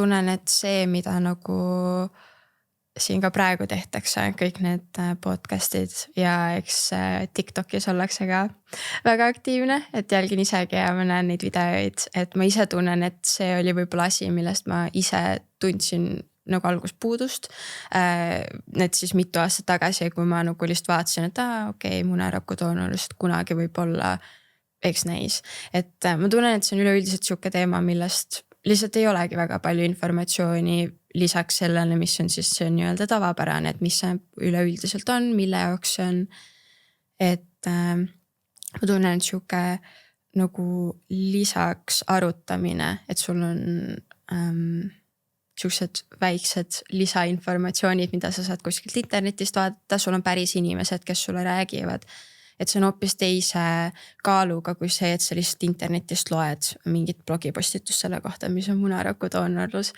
tunnen, et see, mida nagu siin ka praegu tehtakse, kõik need podcast'id ja eks TikTokis ollakse ka väga aktiivne, et jälgin isegi ja ma näen neid videoid, et ma ise tunnen, et see oli võib-olla asi, millest ma ise tundsin nagu algust puudust. Need siis mitu aastat tagasi, kui ma nagu lihtsalt vaatasin, et okei, munarakudoonurist kunagi võib-olla eks näis. Et ma tunnen, et see on üleüldiselt sihuke teema, millest lihtsalt ei olegi väga palju informatsiooni lisaks sellele, mis on siis see nii-öelda tavapärane, et mis see üleüldiselt on, mille jaoks see on. Et ma tunnen, et sihuke nagu lisaks arutamine, et sul on siuksed väiksed lisainformatsioonid, mida sa saad kuskilt internetist vaadata, sul on päris inimesed, kes sulle räägivad. Et see on hoopis teise kaaluga kui see, et sa lihtsalt internetist loed mingit blogipostitust selle kohta, mis on munaraku doonorlus.